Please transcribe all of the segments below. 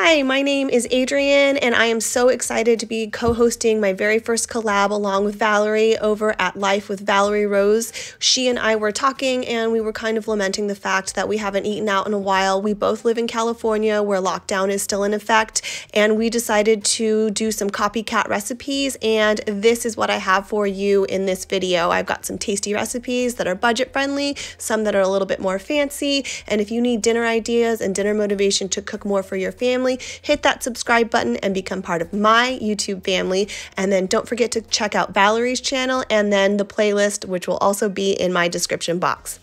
Hi, my name is Adrienne, and I am so excited to be co-hosting my very first collab along with Valerie over at Life with Valerie Rose. She and I were talking, and we were kind of lamenting the fact that we haven't eaten out in a while. We both live in California, where lockdown is still in effect, and we decided to do some copycat recipes, and this is what I have for you in this video. I've got some tasty recipes that are budget-friendly, some that are a little bit more fancy, and if you need dinner ideas and dinner motivation to cook more for your family, hit that subscribe button and become part of my YouTube family. And then don't forget to check out Valerie's channel and then the playlist, which will also be in my description box.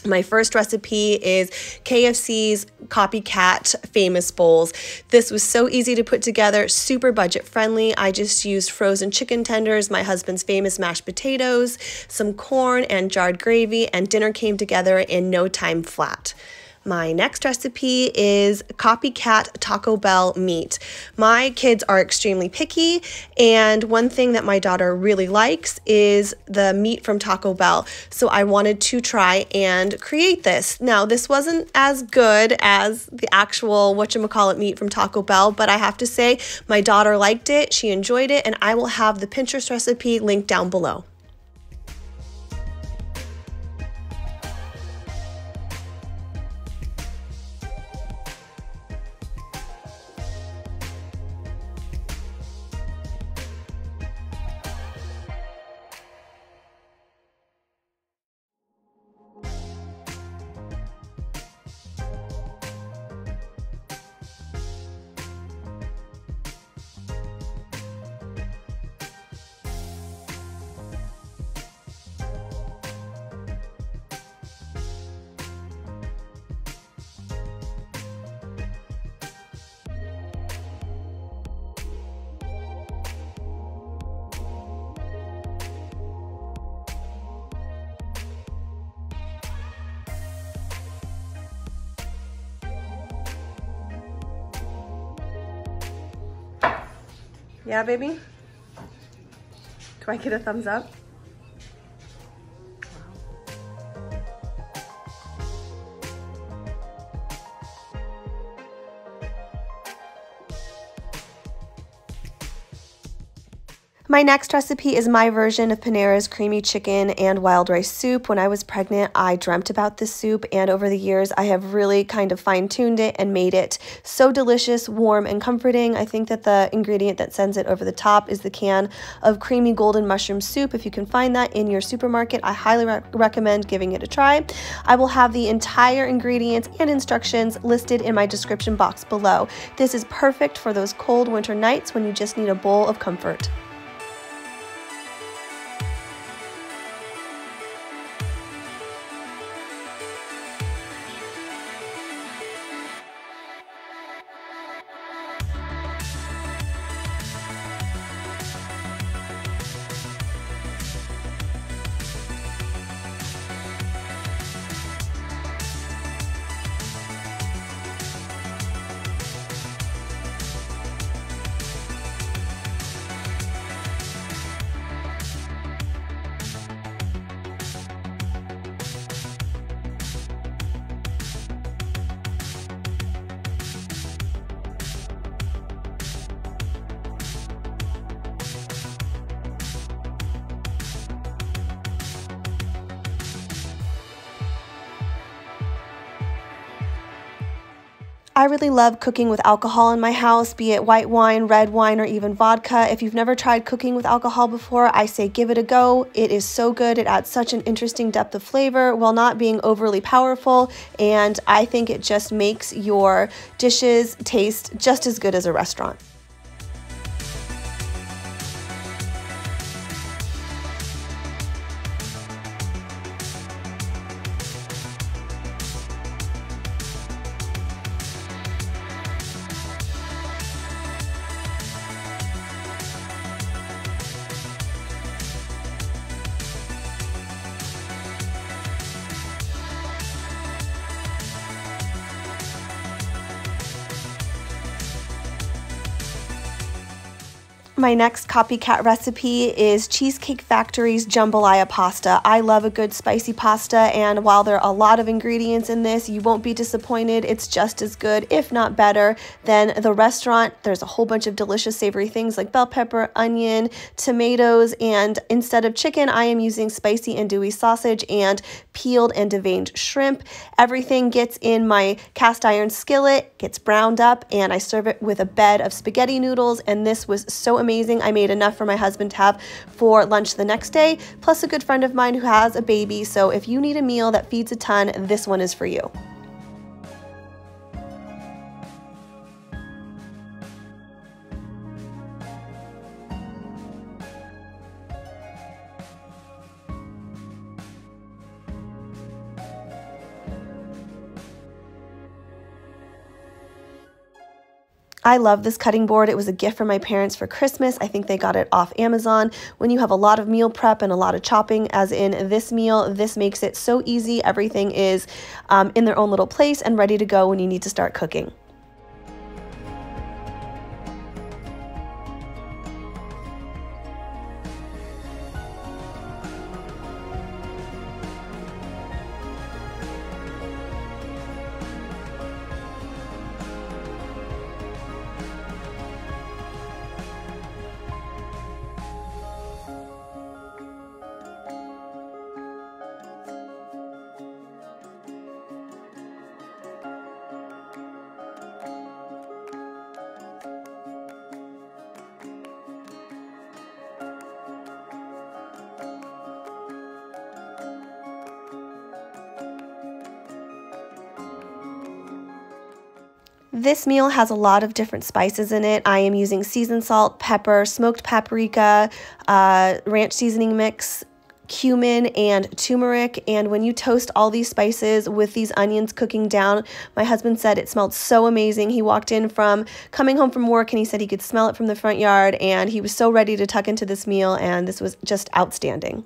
My first recipe is KFC's Copycat Famous Bowls. This was so easy to put together, super budget friendly. I just used frozen chicken tenders, my husband's famous mashed potatoes, some corn and jarred gravy, and dinner came together in no time flat. My next recipe is Copycat Taco Bell meat. My kids are extremely picky, and one thing that my daughter really likes is the meat from Taco Bell. So I wanted to try and create this. Now, this wasn't as good as the actual whatchamacallit meat from Taco Bell, but I have to say my daughter liked it, she enjoyed it, and I will have the Pinterest recipe linked down below. Yeah, baby? Can I get a thumbs up? My next recipe is my version of Panera's creamy chicken and wild rice soup. When I was pregnant, I dreamt about this soup, and over the years, I have really kind of fine-tuned it and made it so delicious, warm, and comforting. I think that the ingredient that sends it over the top is the can of creamy golden mushroom soup. If you can find that in your supermarket, I highly recommend giving it a try. I will have the entire ingredients and instructions listed in my description box below. This is perfect for those cold winter nights when you just need a bowl of comfort. I really love cooking with alcohol in my house, be it white wine, red wine, or even vodka. If you've never tried cooking with alcohol before, I say give it a go. It is so good. It adds such an interesting depth of flavor while not being overly powerful, and I think it just makes your dishes taste just as good as a restaurant. My next copycat recipe is Cheesecake Factory's jambalaya pasta. I love a good spicy pasta, and while there are a lot of ingredients in this, you won't be disappointed. It's just as good, if not better, than the restaurant. There's a whole bunch of delicious savory things like bell pepper, onion, tomatoes, and instead of chicken, I am using spicy andouille sausage and peeled and deveined shrimp. Everything gets in my cast iron skillet, gets browned up, and I serve it with a bed of spaghetti noodles, and this was so amazing. I made enough for my husband to have for lunch the next day, plus a good friend of mine who has a baby, so if you need a meal that feeds a ton, this one is for you. I love this cutting board. It was a gift from my parents for Christmas. I think they got it off Amazon. When you have a lot of meal prep and a lot of chopping, as in this meal, this makes it so easy. Everything is in their own little place and ready to go when you need to start cooking. This meal has a lot of different spices in it. I am using seasoned salt, pepper, smoked paprika, ranch seasoning mix, cumin, and turmeric. And when you toast all these spices with these onions cooking down, my husband said it smelled so amazing. He walked in from coming home from work and he said he could smell it from the front yard, and he was so ready to tuck into this meal, and this was just outstanding.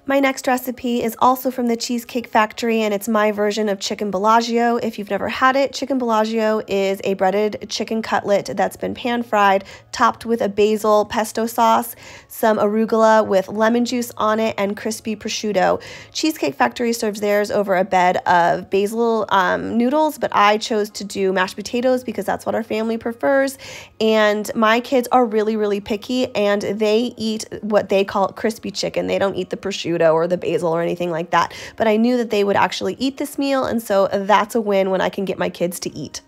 My next recipe is also from the Cheesecake Factory, and it's my version of chicken Bellagio. If you've never had it, chicken Bellagio is a breaded chicken cutlet that's been pan-fried, topped with a basil pesto sauce, some arugula with lemon juice on it, and crispy prosciutto. Cheesecake Factory serves theirs over a bed of basil noodles, but I chose to do mashed potatoes because that's what our family prefers. And my kids are really, really picky, and they eat what they call crispy chicken. They don't eat the prosciutto or the basil or anything like that, but I knew that they would actually eat this meal, and so that's a win when I can get my kids to eat.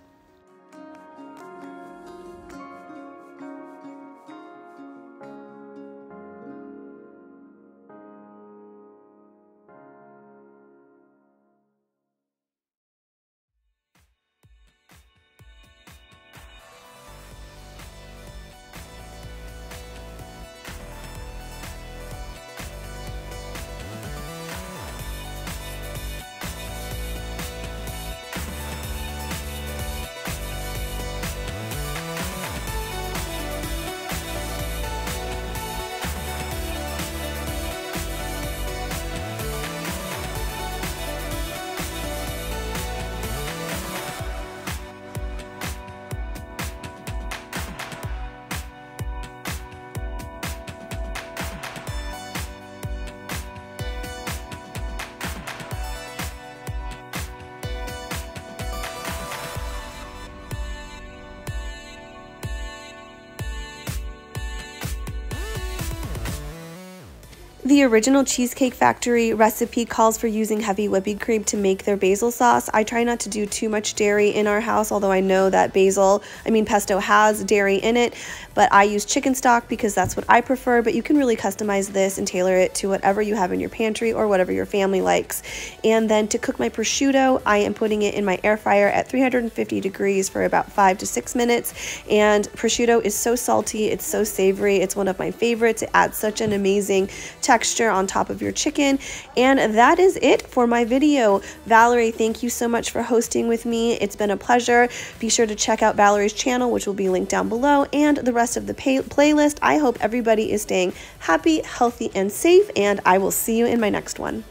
The original Cheesecake Factory recipe calls for using heavy whipping cream to make their basil sauce. I try not to do too much dairy in our house, although I know that pesto has dairy in it, but I use chicken stock because that's what I prefer, but you can really customize this and tailor it to whatever you have in your pantry or whatever your family likes. And then to cook my prosciutto, I am putting it in my air fryer at 350 degrees for about 5 to 6 minutes. And prosciutto is so salty, it's so savory, it's one of my favorites. It adds such an amazing texture on top of your chicken. And that is it for my video. Valerie, thank you so much for hosting with me. It's been a pleasure. Be sure to check out Valerie's channel, which will be linked down below, and the rest of the playlist. I hope everybody is staying happy, healthy, and safe, and I will see you in my next one.